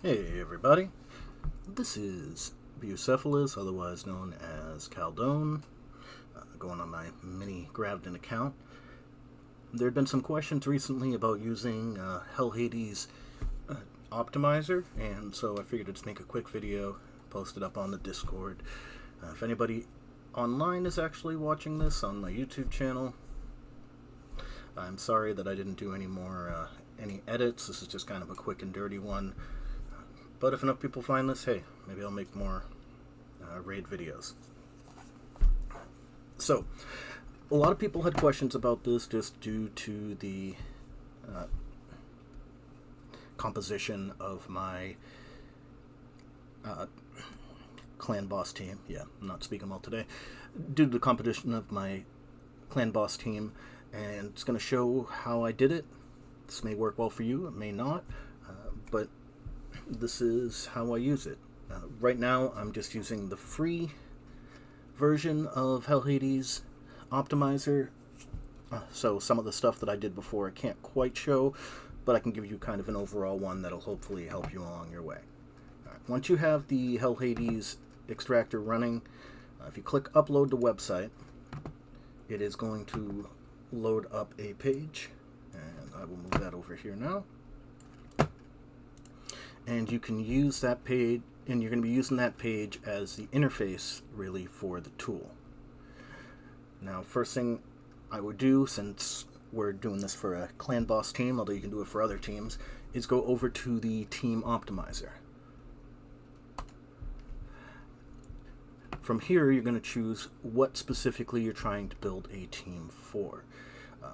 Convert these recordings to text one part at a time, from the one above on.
Hey everybody, this is Bucephalus, otherwise known as Caldone, going on my mini Gravden account. There have been some questions recently about using Hell Hades optimizer, and so I figured I'd just make a quick video, post it up on the Discord. If anybody online is actually watching this on my YouTube channel, I'm sorry that I didn't do any edits. This is just kind of a quick and dirty one. But if enough people find this, hey, maybe I'll make more raid videos. So, a lot of people had questions about this just due to the composition of my clan boss team. Yeah, I'm not speaking well today. Due to the composition of my clan boss team, and it's going to show how I did it. This may work well for you, it may not, but this is how I use it. Right now, I'm just using the free version of Hell Hades optimizer. So some of the stuff that I did before I can't quite show, but I can give you kind of an overall one that'll hopefully help you along your way. Once you have the Hell Hades extractor running, if you click upload to website, it is going to load up a page, and I will move that over here now. And you can use that page, and you're going to be using that page as the interface really for the tool. Now, first thing I would do, since we're doing this for a clan boss team, although you can do it for other teams, is go over to the team optimizer. From here, you're going to choose what specifically you're trying to build a team for.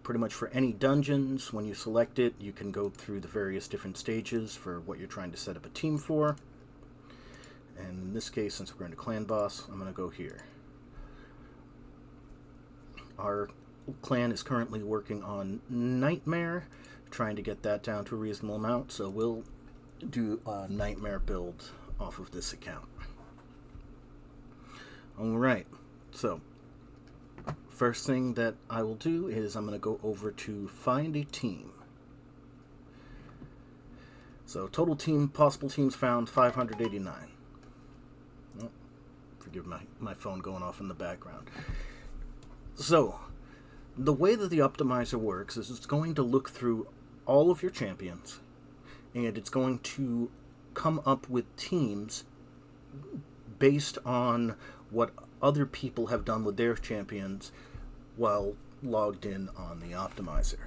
Pretty much for any dungeons, when you select it, you can go through the various different stages for what you're trying to set up a team for. And in this case, since we're going to clan boss, I'm going to go here. Our clan is currently working on Nightmare, trying to get that down to a reasonable amount, so we'll do a Nightmare build off of this account. Alright, so first thing that I will do is I'm going to go over to find a team. So total possible teams found 589. Oh, forgive my phone going off in the background. So the way that the optimizer works is it's going to look through all of your champions, and it's going to come up with teams based on what other people have done with their champions while logged in on the optimizer.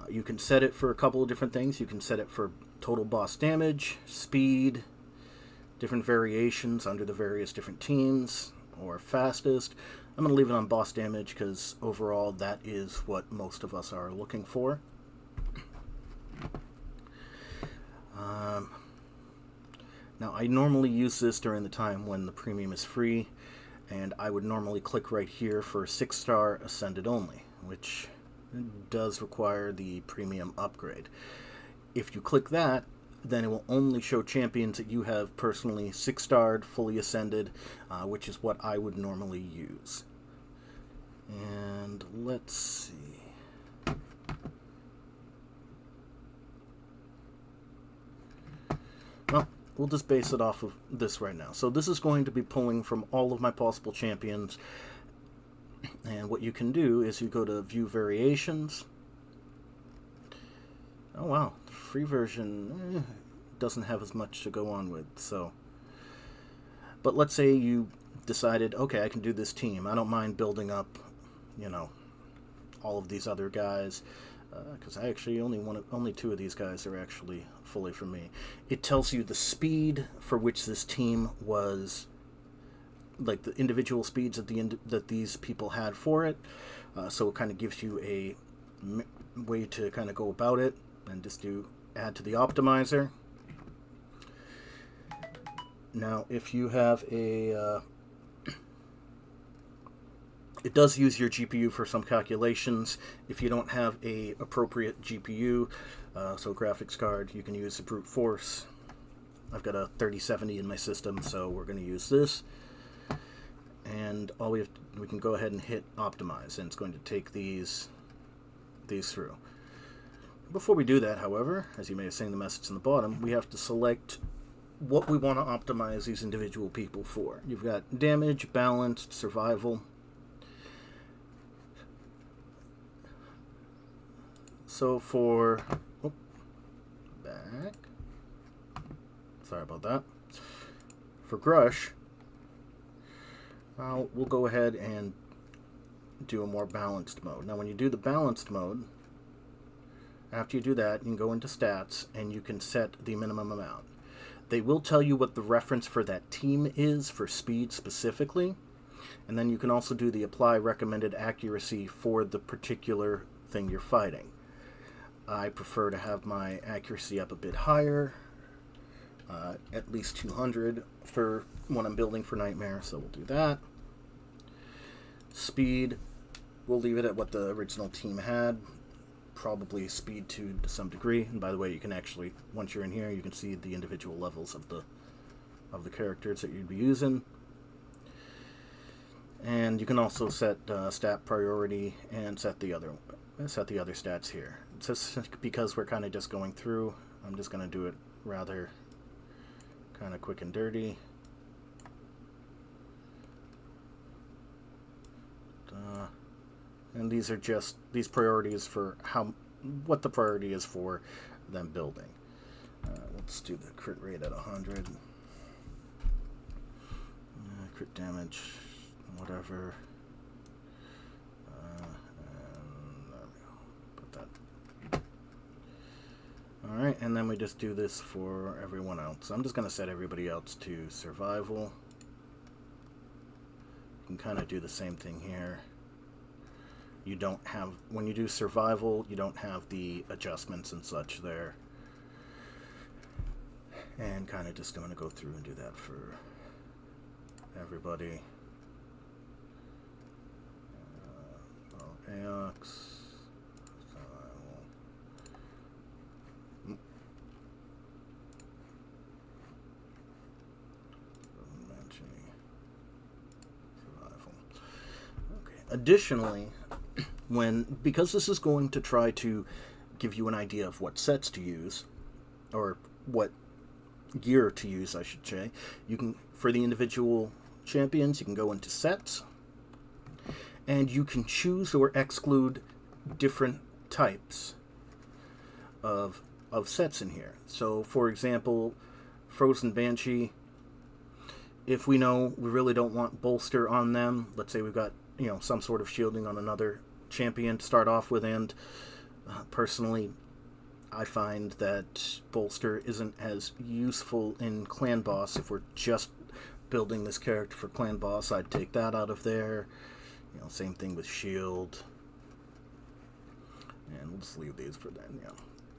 You can set it for a couple of different things. You can set it for total boss damage, speed, different variations under the various different teams, or fastest. I'm going to leave it on boss damage because overall that is what most of us are looking for. Now, I normally use this during the time when the premium is free, and I would normally click right here for 6-star Ascended only, which does require the premium upgrade. If you click that, then it will only show champions that you have personally 6-starred, fully ascended, which is what I would normally use. And let's see. Well, we'll just base it off of this right now. So this is going to be pulling from all of my possible champions. And what you can do is you go to View Variations. Oh wow, the free version doesn't have as much to go on with. So, but let's say you decided, okay, I can do this team. I don't mind building up, all of these other guys. Because I actually only 2 of these guys are actually fully for me. It tells you the speed for which this team was, like the individual speeds that these people had for it. So it kind of gives you a way to kind of go about it, and just add to the optimizer. Now, if you have it does use your GPU for some calculations. If you don't have a appropriate GPU, so graphics card, you can use the brute force. I've got a 3070 in my system, so we're going to use this. And we can go ahead and hit optimize, and it's going to take these through. Before we do that, however, as you may have seen the message in the bottom, we have to select what we want to optimize these individual people for. You've got damage, balanced, survival. So for... Oh, back. Sorry about that. For Grush, we'll go ahead and do a more balanced mode. Now when you do the balanced mode, after you do that, you can go into stats and you can set the minimum amount. They will tell you what the reference for that team is for speed specifically, and then you can also do the apply recommended accuracy for the particular thing you're fighting. I prefer to have my accuracy up a bit higher, at least 200 for when I'm building for Nightmare, so we'll do that. Speed, we'll leave it at what the original team had. Probably speed 2 to some degree. And by the way, you can actually, once you're in here, you can see the individual levels of the characters that you'd be using. And you can also set stat priority and set the other stats here. Just because we're kind of just going through, I'm just going to do it rather kind of quick and dirty. And these are just these priorities for what the priority is for them building. Let's do the crit rate at 100. Crit damage, whatever. And there we go. Put that. Alright, and then we just do this for everyone else. I'm just going to set everybody else to survival. You can kind of do the same thing here. You don't have, when you do survival, you don't have the adjustments and such there. And kind of just going to go through and do that for everybody. Aox. Survival. Survival. Okay. Additionally, because this is going to try to give you an idea of what sets to use, or what gear to use, I should say, you can, for the individual champions, you can go into sets, and you can choose or exclude different types of sets in here. So, for example, Frozen Banshee, if we know we really don't want bolster on them, let's say we've got, some sort of shielding on another champion to start off with, and personally I find that bolster isn't as useful in clan boss. If we're just building this character for clan boss, I'd take that out of there. Same thing with shield, and we'll just leave these for then.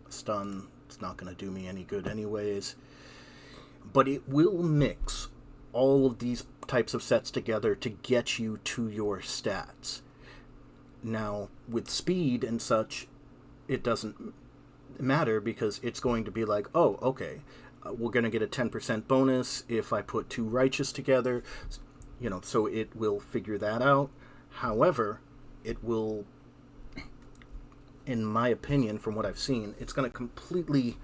Stun, it's not going to do me any good anyways, but it will mix all of these types of sets together to get you to your stats. Now, with speed and such, it doesn't matter, because it's going to be like, oh, okay, we're going to get a 10% bonus if I put 2 righteous together, so it will figure that out. However, it will, in my opinion, from what I've seen, it's going to completely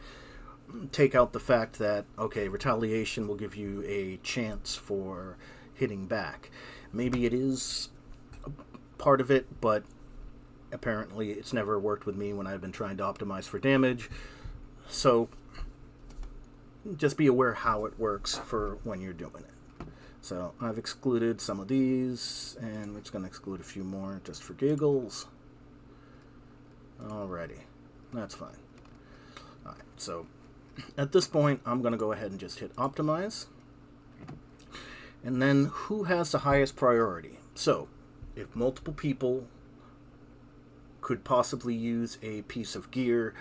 take out the fact that, okay, retaliation will give you a chance for hitting back. Maybe it is part of it, but apparently it's never worked with me when I've been trying to optimize for damage. So just be aware how it works for when you're doing it. So I've excluded some of these, and we're just going to exclude a few more just for giggles. Alrighty, that's fine. Alright, so at this point I'm going to go ahead and just hit optimize. And then who has the highest priority? So if multiple people could possibly use a piece of gear,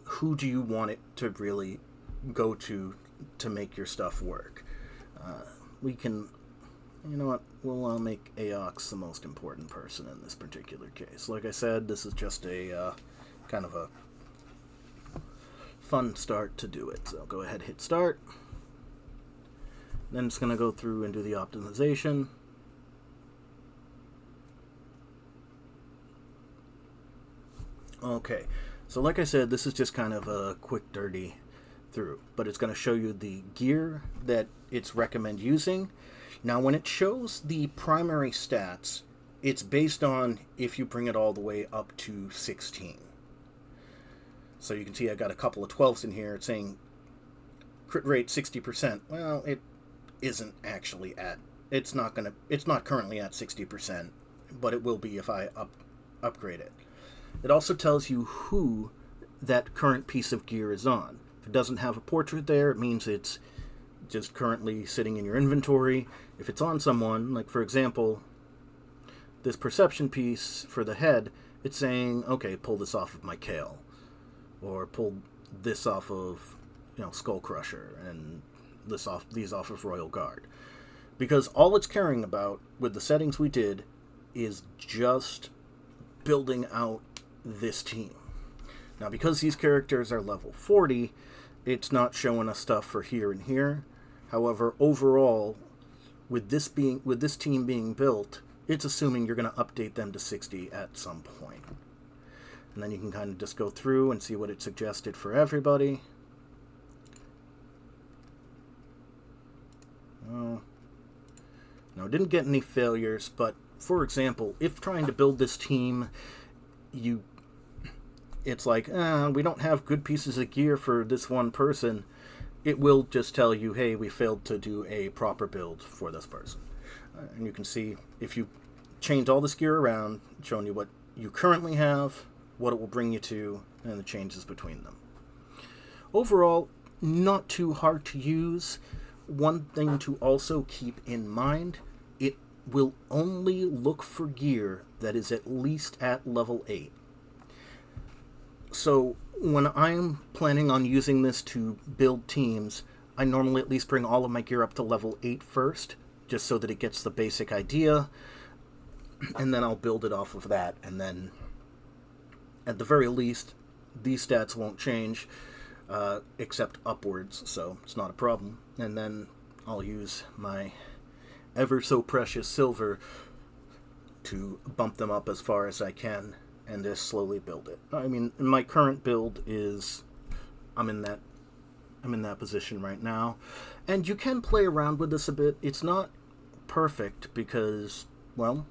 who do you want it to really go to make your stuff work? We can, we'll make Aox the most important person in this particular case. Like I said, this is just a kind of a fun start to do it. So go ahead, hit start. Then it's going to go through and do the optimization. Okay, So like I said, this is just kind of a quick, dirty through, but it's going to show you the gear that it's recommend using. Now, when it shows the primary stats, it's based on if you bring it all the way up to 16. So you can see I got a couple of 12s in here. It's saying crit rate 60%. Well, it isn't actually at. It's not currently at 60%, but it will be if I upgrade it. It also tells you who that current piece of gear is on. If it doesn't have a portrait there, it means it's just currently sitting in your inventory. If it's on someone, like for example, this perception piece for the head, it's saying, okay, pull this off of my Kale, or pull this off of, Skull Crusher, and these off of Royal Guard. Because all it's caring about with the settings we did is just building out this team. Now, because these characters are level 40, it's not showing us stuff for here and here. However, overall, with this team being built, it's assuming you're going to update them to 60 at some point. And then you can kind of just go through and see what it suggested for everybody. No, didn't get any failures, but for example, if trying to build this team, it's like, we don't have good pieces of gear for this one person, it will just tell you, hey, we failed to do a proper build for this person. And you can see, if you change all this gear around, showing you what you currently have, what it will bring you to, and the changes between them. Overall, not too hard to use. One thing to also keep in mind, it will only look for gear that is at least at level 8. So when I'm planning on using this to build teams, I normally at least bring all of my gear up to level 8 first, just so that it gets the basic idea, and then I'll build it off of that, and then at the very least, these stats won't change, except upwards, so it's not a problem. And then I'll use my ever so precious silver to bump them up as far as I can, and just slowly build it. I mean, my current build is, I'm in that position right now, and you can play around with this a bit. It's not perfect because, well,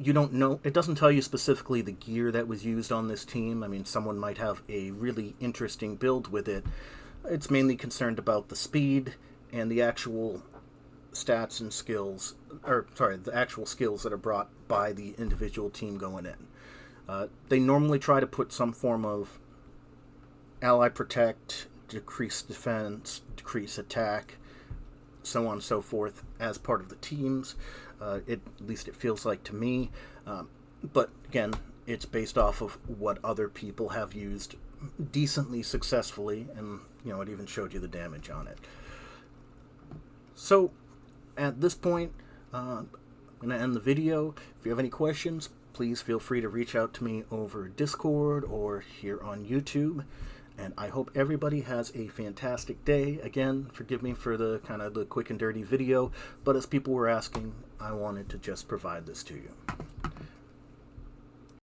you don't know. It doesn't tell you specifically the gear that was used on this team. I mean, someone might have a really interesting build with it. It's mainly concerned about the speed and the actual stats and skills, the actual skills that are brought by the individual team going in. They normally try to put some form of ally protect, decrease defense, decrease attack, so on and so forth, as part of the teams. At least it feels like to me. But again, it's based off of what other people have used decently successfully, and it even showed you the damage on it. So at this point, I'm going to end the video. If you have any questions, please feel free to reach out to me over Discord or here on YouTube. And I hope everybody has a fantastic day. Again, forgive me for the kind of the quick and dirty video, but as people were asking, I wanted to just provide this to you.